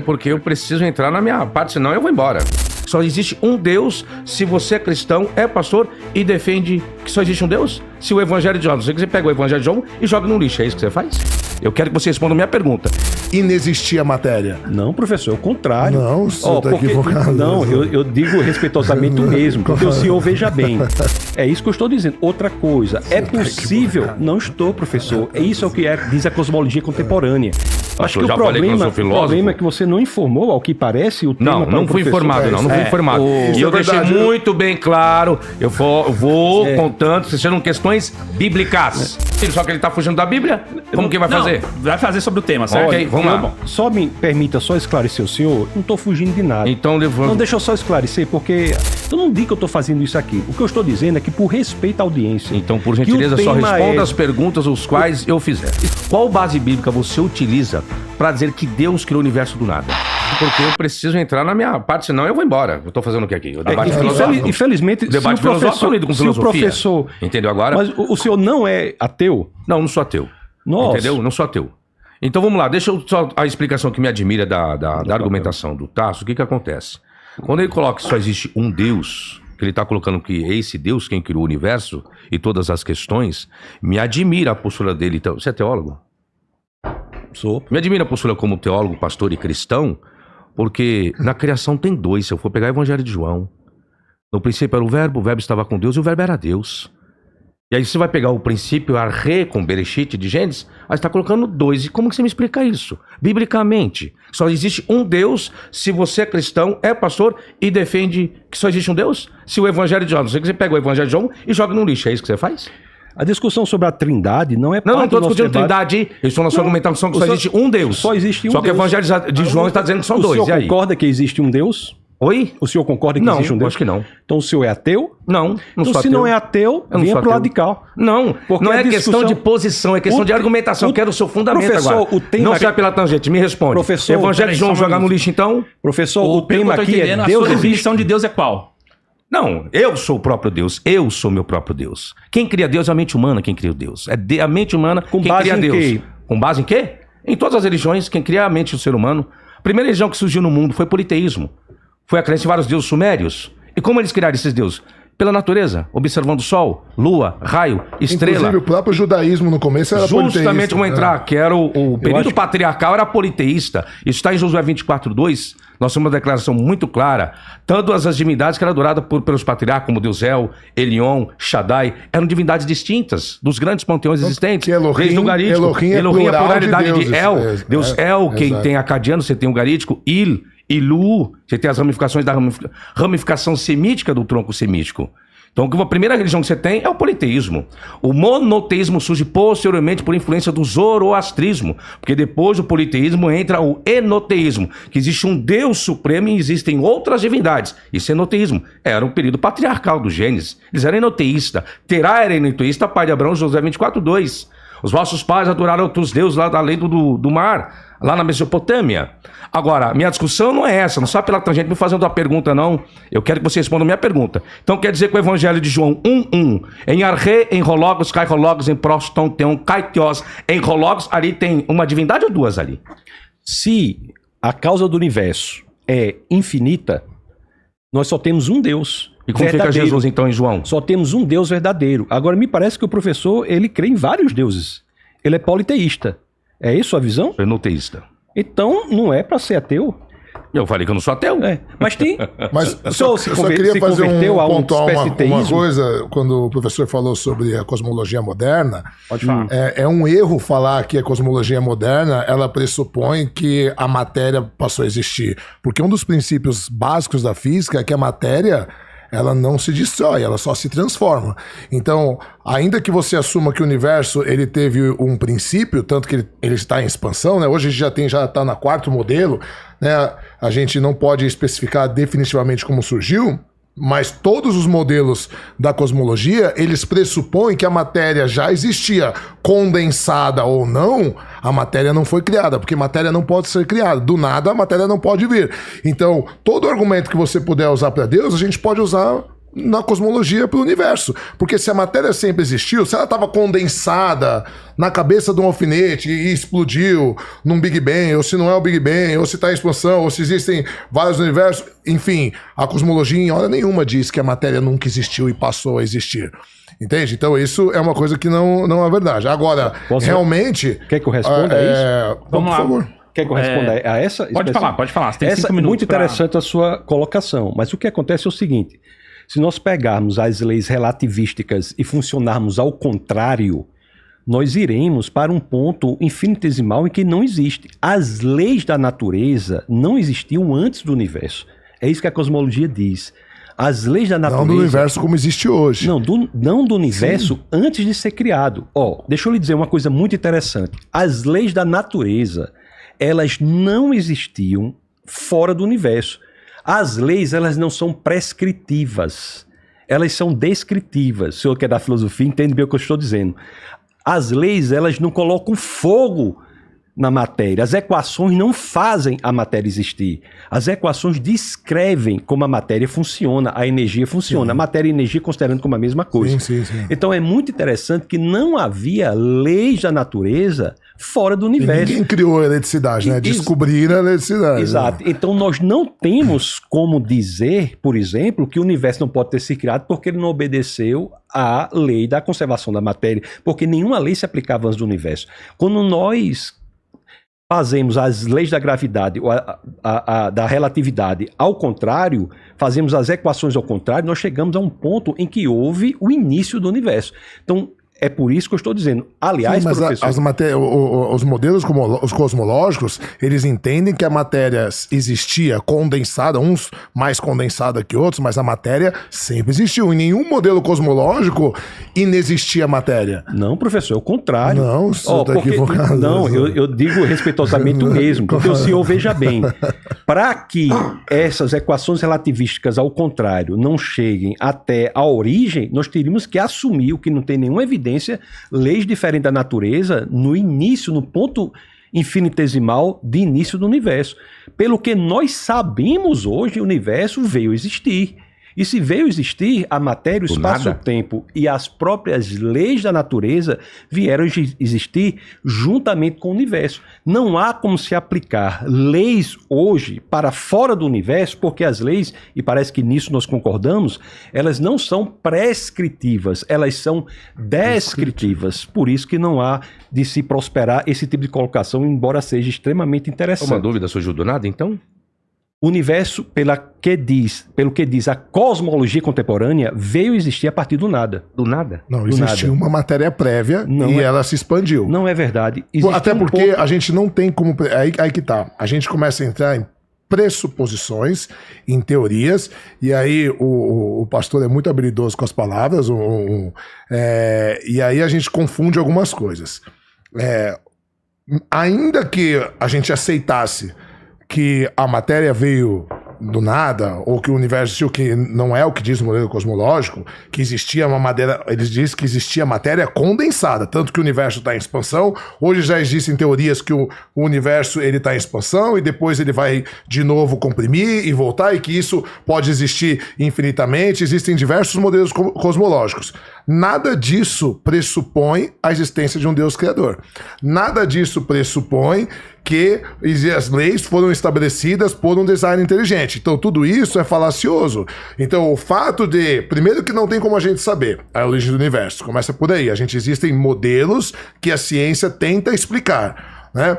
Porque eu preciso entrar na minha parte, senão eu vou embora. Só existe um Deus se você é cristão, é pastor e defende que só existe um Deus? Se o Evangelho de João, você pega o Evangelho de João e joga no lixo, é isso que você faz? Eu quero que você responda a minha pergunta. Inexistia matéria? Não, professor, é o contrário. Não, o senhor tá equivocado. Não, eu digo respeitosamente o mesmo, porque o senhor veja bem. É isso que eu estou dizendo. Outra coisa, é possível? Não estou, professor. Isso é o que diz a cosmologia contemporânea. Acho que o problema é que você não informou, ao que parece, o tema. Não fui informado, não fui informado. E eu deixei muito bem claro, eu vou contando, se sejam questões bíblicas. Só que ele tá fugindo da Bíblia, como que vai fazer? Vai fazer sobre o tema, certo? Ok, vamos lá. Só me permita só esclarecer o senhor, não tô fugindo de nada. Então, Não, deixa eu só esclarecer, porque eu não digo que eu tô fazendo isso aqui. O que eu estou dizendo é que por respeito à audiência... Então, por gentileza, só responda as perguntas os quais eu fizer. Qual base bíblica você utiliza para dizer que Deus criou o universo do nada? Porque eu preciso entrar na minha parte, senão eu vou embora. Eu tô fazendo o que aqui? O debate filosófico. Infelizmente, debate filosófico com filosofia. Se o professor... Entendeu agora? Mas o senhor não é ateu? Não sou ateu. Nossa. Entendeu? Não sou ateu. Então vamos lá, deixa eu só a explicação que me admira da argumentação do Tasso. O que acontece? Quando ele coloca que só existe um Deus, que ele está colocando que é esse Deus quem criou o universo e todas as questões, me admira a postura dele. Então, você é teólogo? Sou. Me admira a postura como teólogo, pastor e cristão, porque na criação tem dois. Se eu for pegar o Evangelho de João, no princípio era o verbo estava com Deus e o verbo era Deus. E aí você vai pegar o princípio Arre com Bereshit de Gênesis, aí está colocando dois. E como que você me explica isso? Biblicamente, só existe um Deus se você é cristão, é pastor e defende que só existe um Deus? Se o Evangelho de João, você pega o Evangelho de João e joga no lixo, é isso que você faz? A discussão sobre a trindade não é parte Não estou do nosso discutindo debate. trindade, eu estou na sua argumentação que só existe um Deus. Só existe um Só que o Deus. Evangelho de João está dizendo que são dois, e O senhor aí? concorda que existe um Deus? Oi? O senhor concorda que existe um Deus? Acho que não. Então o senhor é ateu? Não Então sou se ateu. não é ateu, Eu não venha sou pro lado ateu. de cá. Não, Porque não a é questão discussão- de posição, é questão de argumentação. Eu quero o seu fundamento Professor, agora. o tema- Não sai pela tangente, me responde. Professor, Evangelho de João só um jogar no minuto. lixo, então? Professor, o tema aqui é a Deus sua existe. definição de Deus é qual? Não, eu sou o próprio Deus. Eu sou meu próprio Deus. Quem cria Deus é a mente humana quem cria Deus. É a mente humana Com quem base cria em Deus. quê? Com base em quê? Em todas as religiões, quem cria a mente do ser humano. A primeira religião que surgiu no mundo foi o politeísmo. Foi a crença em vários deuses sumérios. E como eles criaram esses deuses? Pela natureza, observando o sol, lua, raio, estrela. Inclusive, o próprio judaísmo no começo era Justamente politeísta. como entrar, que era o período acho- patriarcal, era politeísta. Isso está em Josué 24:2. Nós temos uma declaração muito clara. Tanto as divindades que eram adoradas pelos patriarcas, como Deus El, Elion, Shaddai, eram divindades distintas dos grandes panteões existentes. que Elohim- desde o garítico. Elohim é a plural de pluralidade de deuses. El. Deus El, quem exato. tem acadiano, você tem o garítico, Il, Ilu, você tem as ramificações da ramificação semítica do tronco semítico. Então, a primeira religião que você tem é o politeísmo. O monoteísmo surge posteriormente por influência do zoroastrismo, porque depois do politeísmo entra o enoteísmo, que existe um Deus supremo e existem outras divindades. Isso é enoteísmo. Era um período patriarcal do Gênesis. Eles eram enoteístas. Terá era enoteísta, pai de Abraão, Josué 24:2. Os vossos pais adoraram outros deuses lá além do mar, lá na Mesopotâmia. Agora, minha discussão não é essa, não só pela tangente me fazendo a pergunta, não. Eu quero que você responda a minha pergunta. Então quer dizer que o Evangelho de João 1:1, em Arre, em Rologos, Kai Rologos, em Proston, Teon, Kai Teos, em Rologos, ali tem uma divindade ou duas ali? Se a causa do universo é infinita, nós só temos um Deus. E como fica verdadeiro. Jesus então em João? Só temos um Deus verdadeiro. Agora, me parece que o professor, ele crê em vários deuses. Ele é politeísta. É isso a visão? Enoteísta. Então, não é para ser ateu. Eu falei que eu não sou ateu. É. Mas tem... Mas O só, senhor se eu só conver- queria se fazer converteu a uma pontuar espécie de uma teísmo? coisa, quando o professor falou sobre a cosmologia moderna. Pode falar. É um erro falar que a cosmologia moderna, ela pressupõe que a matéria passou a existir. Porque um dos princípios básicos da física é que a matéria, ela não se destrói, ela só se transforma. Então, ainda que você assuma que o universo ele teve um princípio, tanto que ele está em expansão, né? Hoje a gente já está na quarto modelo, né? A gente não pode especificar definitivamente como surgiu, mas todos os modelos da cosmologia, eles pressupõem que a matéria já existia, condensada ou não, a matéria não foi criada, porque matéria não pode ser criada. Do nada, a matéria não pode vir. Então, todo argumento que você puder usar para Deus, a gente pode usar na cosmologia para o universo. Porque se a matéria sempre existiu, se ela estava condensada na cabeça de um alfinete e explodiu num Big Bang, ou se não é o Big Bang, ou se está em expansão, ou se existem vários universos, enfim, a cosmologia em hora nenhuma diz que a matéria nunca existiu e passou a existir. Entende? Então isso é uma coisa que não é verdade. Agora, realmente... Quer que eu responda a isso? Vamos lá. Por favor. Quer que eu responda a essa? Pode falar. Você tem 5 Essa é minutos muito interessante a sua colocação, mas o que acontece é o seguinte, se nós pegarmos as leis relativísticas e funcionarmos ao contrário, nós iremos para um ponto infinitesimal em que não existe. As leis da natureza não existiam antes do universo. É isso que a cosmologia diz. As leis da natureza... Não do universo como existe hoje. Não do universo antes de ser criado. Deixa eu lhe dizer uma coisa muito interessante. As leis da natureza, elas não existiam fora do universo. As leis, elas não são prescritivas. Elas são descritivas. O senhor que é da filosofia entende bem o que eu estou dizendo. As leis, elas não colocam fogo na matéria. As equações não fazem a matéria existir. As equações descrevem como a matéria funciona, a energia funciona. Sim. A matéria e a energia considerando como a mesma coisa. Sim. Então é muito interessante que não havia leis da natureza fora do universo. E ninguém criou a eletricidade, né? Descobriram a eletricidade. Exato. Né? Então nós não temos como dizer, por exemplo, que o universo não pode ter sido criado porque ele não obedeceu à lei da conservação da matéria, porque nenhuma lei se aplicava antes do universo. Quando nós fazemos as leis da gravidade, da relatividade ao contrário, fazemos as equações ao contrário, nós chegamos a um ponto em que houve o início do universo. Então, é por isso que eu estou dizendo. Aliás, mas professor... os modelos os cosmológicos, eles entendem que a matéria existia condensada, uns mais condensada que outros, mas a matéria sempre existiu. Em nenhum modelo cosmológico inexistia matéria. Não, professor, é o contrário. Não, o senhor está equivocado. Não, eu digo respeitosamente o mesmo, porque o senhor veja bem, para que essas equações relativísticas ao contrário não cheguem até a origem, nós teríamos que assumir o que não tem nenhuma evidência, leis diferentes da natureza no início, no ponto infinitesimal de início do universo. Pelo que nós sabemos hoje, o universo veio existir. E se veio existir, a matéria, o espaço-tempo e as próprias leis da natureza vieram existir juntamente com o universo. Não há como se aplicar leis hoje para fora do universo, porque as leis, e parece que nisso nós concordamos, elas não são prescritivas, elas são descritivas. Por isso que não há de se prosperar esse tipo de colocação, embora seja extremamente interessante. Uma dúvida surgiu do nada, então? O universo, pelo que diz a cosmologia contemporânea, veio existir a partir do nada. Do nada? Não, existiu uma matéria prévia ela se expandiu. Não é verdade. Até porque a gente não tem como... Aí que tá. A gente começa a entrar em pressuposições, em teorias, e aí o pastor é muito habilidoso com as palavras, e aí a gente confunde algumas coisas. Ainda que a gente aceitasse que a matéria veio do nada, ou que o universo existiu, que não é o que diz o modelo cosmológico, que existia uma matéria, eles dizem que existia matéria condensada, tanto que o universo está em expansão. Hoje já existem teorias que o universo está em expansão e depois ele vai de novo comprimir e voltar, e que isso pode existir infinitamente. Existem diversos modelos cosmológicos. Nada disso pressupõe a existência de um Deus criador. Nada disso pressupõe que as leis foram estabelecidas por um design inteligente. Então tudo isso é falacioso. Então o fato de... Primeiro que não tem como a gente saber a origem do universo. Começa por aí. Existem modelos que a ciência tenta explicar. Né?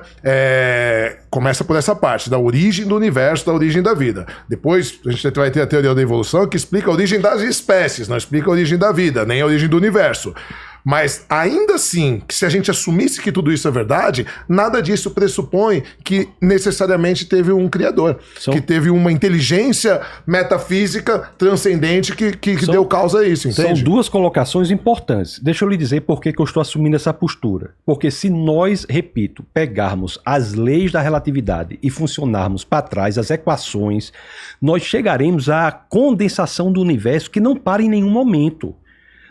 Começa por essa parte da origem do universo, da origem da vida. Depois a gente vai ter a teoria da evolução, que explica a origem das espécies, não explica a origem da vida, nem a origem do universo. Mas ainda assim, que se a gente assumisse que tudo isso é verdade, nada disso pressupõe que necessariamente teve um criador, que teve uma inteligência metafísica transcendente que deu causa a isso, entende? São duas colocações importantes. Deixa eu lhe dizer por que eu estou assumindo essa postura. Porque se nós, repito, pegarmos as leis da relatividade e funcionarmos para trás, as equações, nós chegaremos à condensação do universo que não para em nenhum momento.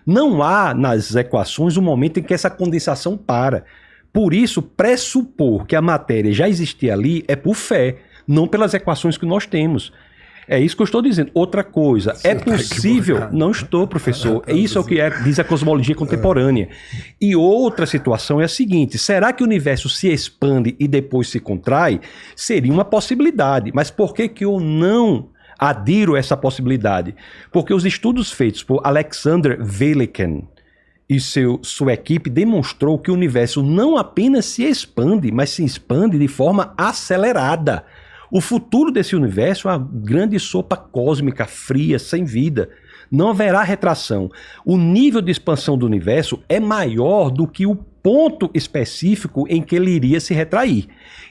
Não há nas equações um momento em que essa condensação para. Por isso, pressupor que a matéria já existia ali é por fé, não pelas equações que nós temos. É isso que eu estou dizendo. Outra coisa, é possível... Não estou, professor. Isso é o que diz a cosmologia contemporânea. E outra situação é a seguinte, será que o universo se expande e depois se contrai? Seria uma possibilidade. Mas por que eu não adiro a essa possibilidade? Porque os estudos feitos por Alexander Velikan e sua equipe demonstrou que o universo não apenas se expande, mas se expande de forma acelerada. O futuro desse universo é uma grande sopa cósmica, fria, sem vida. Não haverá retração. O nível de expansão do universo é maior do que o ponto específico em que ele iria se retrair.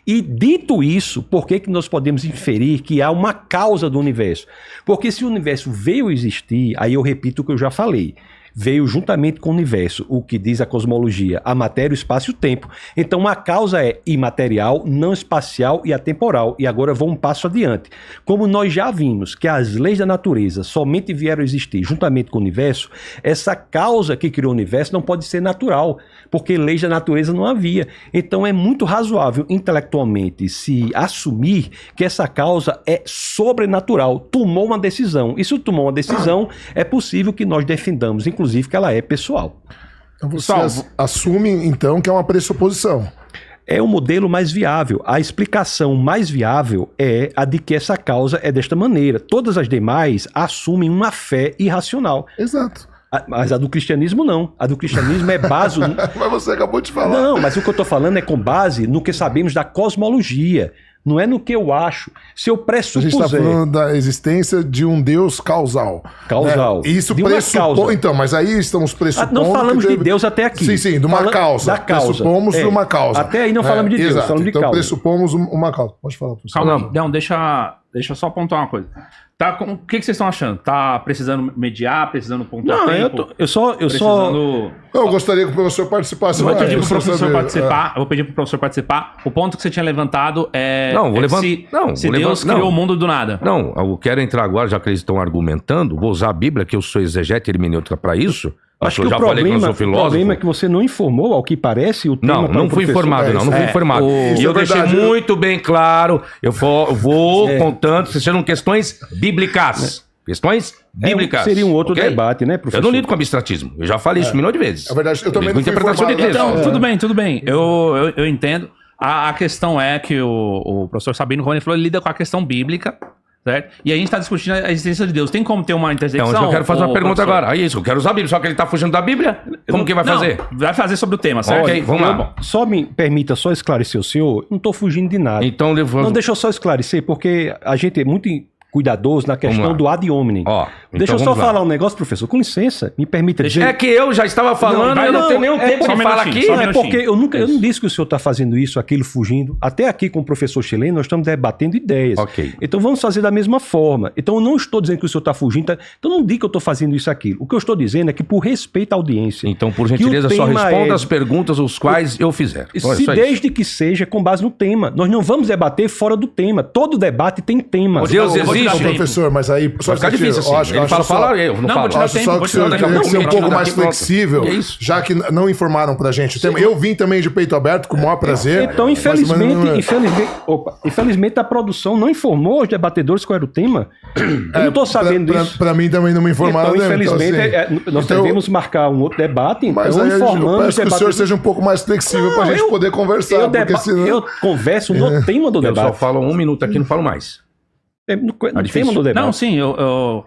E dito isso, por que nós podemos inferir que há uma causa do universo? Porque se o universo veio existir, aí eu repito o que eu já falei, veio juntamente com o universo, o que diz a cosmologia, a matéria, o espaço e o tempo. Então a causa é imaterial, não espacial e atemporal. E agora vou um passo adiante. Como nós já vimos que as leis da natureza somente vieram a existir juntamente com o universo, essa causa que criou o universo não pode ser natural, porque leis da natureza não havia. Então é muito razoável intelectualmente se assumir que essa causa é sobrenatural, tomou uma decisão. E se tomou uma decisão, é possível que nós defendamos, inclusive, que ela é pessoal. Então você assume, então, que é uma pressuposição. É o modelo mais viável. A explicação mais viável é a de que essa causa é desta maneira. Todas as demais assumem uma fé irracional. Exato. Mas a do cristianismo não. A do cristianismo é base... Mas você acabou de falar. Não, mas o que eu estou falando é com base no que sabemos da cosmologia. Não é no que eu acho. Se eu pressupuser... A gente está falando da existência de um Deus causal. Causal. Né? Isso de uma causa. Então, mas aí estamos pressupondo... Não falamos de Deus até aqui. Sim, de uma causa. Da causa. Pressupomos de uma causa. Até aí não falamos de Deus, exato. falamos de então, causa. pressupomos uma causa. Pode falar, professor. Calma, não, deixa eu só apontar uma coisa. Tá, o que vocês estão achando? Tá precisando mediar, precisando pontuar tempo? Eu só... Eu gostaria que o professor participasse. Eu vou pedir pro professor participar. O ponto que você tinha levantado é... se Deus criou o mundo do nada. Não, eu quero entrar agora, já que eles estão argumentando, vou usar a Bíblia, que eu sou exegeta e hermenêutica para isso. Acho que o problema é que você não informou, ao que parece, o tema para não fui informado, não fui informado. E eu deixei muito bem claro, eu vou contando, sejam questões bíblicas. Questões bíblicas. Seria um outro debate, né, professor? Eu não lido com abstratismo, eu já falei isso um milhão de vezes. É verdade, eu também não fui interpretação de texto. Então, tudo bem, eu entendo. A questão é que o professor Sabino Rony falou, ele lida com a questão bíblica, certo? E a gente está discutindo a existência de Deus. Tem como ter uma intersecção? Então, eu quero fazer uma pergunta agora. Aí isso, eu quero usar a Bíblia, só que ele está fugindo da Bíblia. Como que vai fazer? Vai fazer sobre o tema, certo? Ok, vamos lá. Só me permita só esclarecer o senhor, não estou fugindo de nada. Então, não, deixa eu só esclarecer, porque a gente é muito cuidadoso na questão do ad hominem. Deixa eu só falar um negócio, professor. Com licença, me permita dizer... É que eu já estava falando, eu não tenho nenhum tempo de falar aqui. É porque eu não disse que o senhor está fazendo isso, aquilo, fugindo. Até aqui com o professor chileno, nós estamos debatendo ideias. Ok. Então vamos fazer da mesma forma. Então eu não estou dizendo que o senhor está fugindo. Então não diga que eu estou fazendo isso, aquilo. O que eu estou dizendo é que por respeito à audiência... Então, por gentileza, só responda as perguntas os quais eu fizer. Desde que seja com base no tema. Nós não vamos debater fora do tema. Todo debate tem tema. Deus existe. Professor, mas aí... Vai ficar difícil assim. Ele fala, eu não falo. Acho só que o senhor tem que ser um pouco mais flexível, já que não informaram pra gente o tema. Eu vim também de peito aberto, com o maior prazer. Então, infelizmente, a produção não informou os debatedores qual era o tema. Eu não estou sabendo disso. Pra mim também não me informaram. Então, infelizmente, nós devemos marcar um outro debate. Mas aí eu peço que o senhor seja um pouco mais flexível pra gente poder conversar. Eu converso no tema do debate. Eu só falo 1 minuto aqui, não falo mais. Não, sim, eu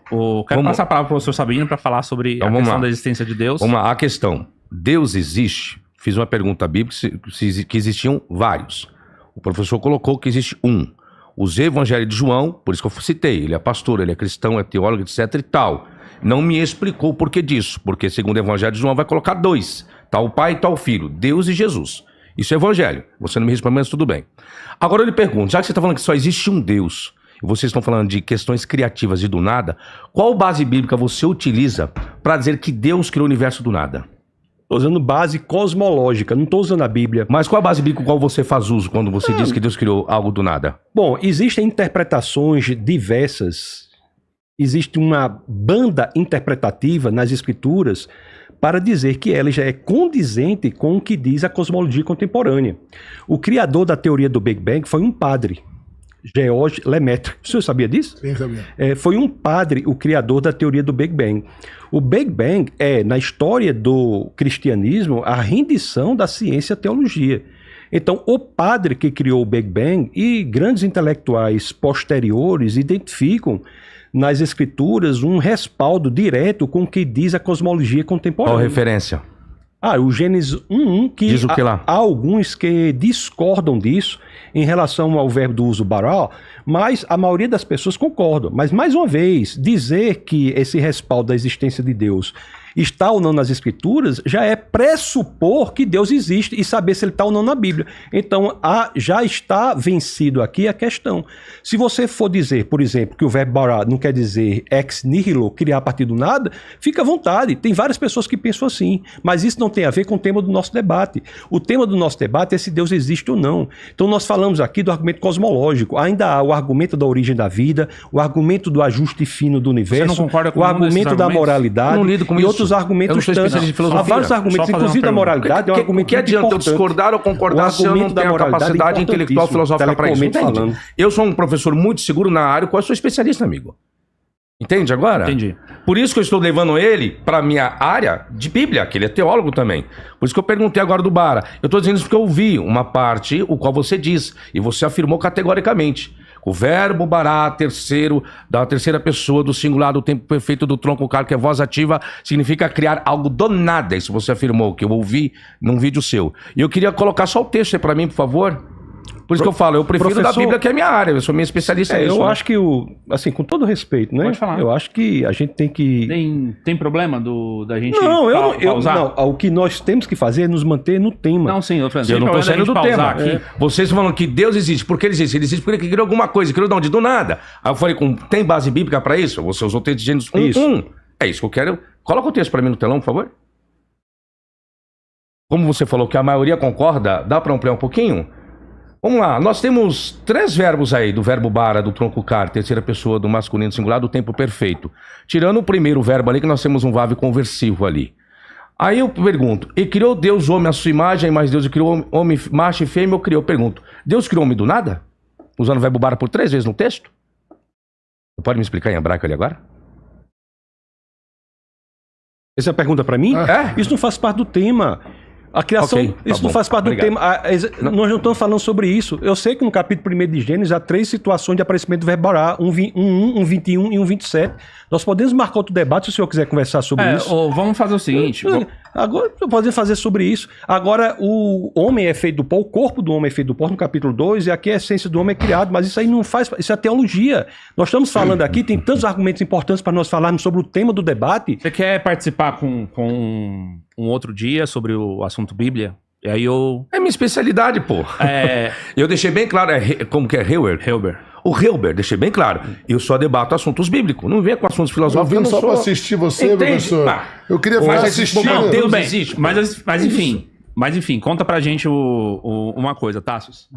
quero passar a palavra para o professor Sabino para falar sobre a questão da existência de Deus. Vamos lá, a questão. Deus existe? Fiz uma pergunta bíblica que existiam vários. O professor colocou que existe um. Usei o Evangelho de João, por isso que eu citei. Ele é pastor, ele é cristão, é teólogo, etc e tal. Não me explicou o porquê disso. Porque segundo o Evangelho de João vai colocar 2. Tal pai e tal filho. Deus e Jesus. Isso é Evangelho. Você não me responde, mas tudo bem. Agora eu lhe pergunto, já que você está falando que só existe um Deus... Vocês estão falando de questões criativas e do nada. Qual base bíblica você utiliza para dizer que Deus criou o universo do nada? Estou usando base cosmológica, não estou usando a Bíblia. Mas qual a base bíblica qual você faz uso quando você diz que Deus criou algo do nada? Bom, existem interpretações diversas. Existe uma banda interpretativa nas escrituras para dizer que ela já é condizente com o que diz a cosmologia contemporânea. O criador da teoria do Big Bang foi um padre. Georges Lemaitre. O senhor sabia disso? Sim, sabia. Foi um padre, o criador da teoria do Big Bang. O Big Bang é, na história do cristianismo, a rendição da ciência e teologia. Então, o padre que criou o Big Bang e grandes intelectuais posteriores identificam nas escrituras um respaldo direto com o que diz a cosmologia contemporânea. Qual referência? O Gênesis 1.1, que Diz o que lá? há alguns que discordam disso em relação ao verbo do uso bara, mas a maioria das pessoas concordam. Mas, mais uma vez, dizer que esse respaldo da existência de Deus está ou não nas escrituras já é pressupor que Deus existe e saber se ele está ou não na Bíblia. Então, já está vencido aqui a questão. Se você for dizer, por exemplo, que o verbo bara não quer dizer ex nihilo, criar a partir do nada, fica à vontade. Tem várias pessoas que pensam assim, mas isso não tem a ver com o tema do nosso debate. O tema do nosso debate é se Deus existe ou não. Então, nós falamos aqui do argumento cosmológico. Ainda há o argumento da origem da vida, o argumento do ajuste fino do universo, Você não concorda com o nenhum desses argumento da argumentos? moralidade Eu não lido com e isso. outros argumentos. Eu não sou especialista em filosofia. Há vários argumentos, Só fazer inclusive uma da moralidade. É um O argumento que adianta eu importante. discordar ou concordar se eu não argumento da tenho a moralidade capacidade é intelectual filosófica para isso? intelectualmente Entende? falando. Eu sou um professor muito seguro na área, qual eu sou especialista, amigo. Entende agora? Entendi. Por isso que eu estou levando ele para minha área de Bíblia, que ele é teólogo também. Por isso que eu perguntei agora do Bara. Eu estou dizendo isso porque eu ouvi uma parte, o qual você diz, e você afirmou categoricamente. O verbo bará, da terceira pessoa do singular do tempo perfeito do tronco carro, que é voz ativa, significa criar algo do nada. Isso você afirmou, que eu ouvi num vídeo seu. E eu queria colocar só o texto aí para mim, por favor. Por isso que eu falo, eu prefiro da Bíblia, que é a minha área. Eu sou minha especialista nisso. Eu né? acho que, assim, com todo respeito, né? Pode falar. Eu acho que a gente tem que... Tem problema da gente Não, o que nós temos que fazer é nos manter no tema. Não, sim, Eu não estou saindo do tema. Vocês falam que Deus existe. Por que ele existe? Ele existe porque ele criou alguma coisa. Criou de onde? Do nada. Aí eu falei, tem base bíblica para isso? Você usou o texto de Gênesis 1. É isso que eu quero. Coloca o texto para mim no telão, por favor. Como você falou que a maioria concorda, dá para ampliar um pouquinho? Vamos lá, nós temos 3 verbos aí, do verbo bara, do tronco car, terceira pessoa do masculino singular, do tempo perfeito. Tirando o primeiro verbo ali, que nós temos um vav conversivo ali. Aí eu pergunto, e criou Deus o homem à sua imagem, mas Deus criou homem, macho e fêmea, eu pergunto, Deus criou o homem do nada? Usando o verbo bara por 3 vezes no texto? Você pode me explicar em hebraico ali agora? Essa é a pergunta para mim? Isso não faz parte do tema. A criação, Ok, tá isso não bom. faz parte Obrigado. do tema. Nós não estamos falando sobre isso. Eu sei que no capítulo 1 de Gênesis há 3 situações de aparecimento do verbo bara, 1:21 e 1:27. Nós podemos marcar outro debate se o senhor quiser conversar sobre isso. Vamos fazer o seguinte. Agora, podemos fazer sobre isso. Agora, o homem é feito do pó, o corpo do homem é feito do pó, no capítulo 2, e aqui a essência do homem é criado, mas isso aí não faz, isso é teologia. Nós estamos falando aqui, tem tantos argumentos importantes para nós falarmos sobre o tema do debate. Você quer participar com um outro dia sobre o assunto Bíblia? E aí eu... É minha especialidade, pô. Eu deixei bem claro, como que é Hilbert? O Hilbert, deixei bem claro. Eu só debato assuntos bíblicos. Não venha com assuntos Eu filosóficos. vim não só sou... para assistir você, Entende? professor. Eu queria ficar Mas assistindo. Não, Deus tudo bem. existe. Mas enfim, conta pra gente uma coisa, Tassos.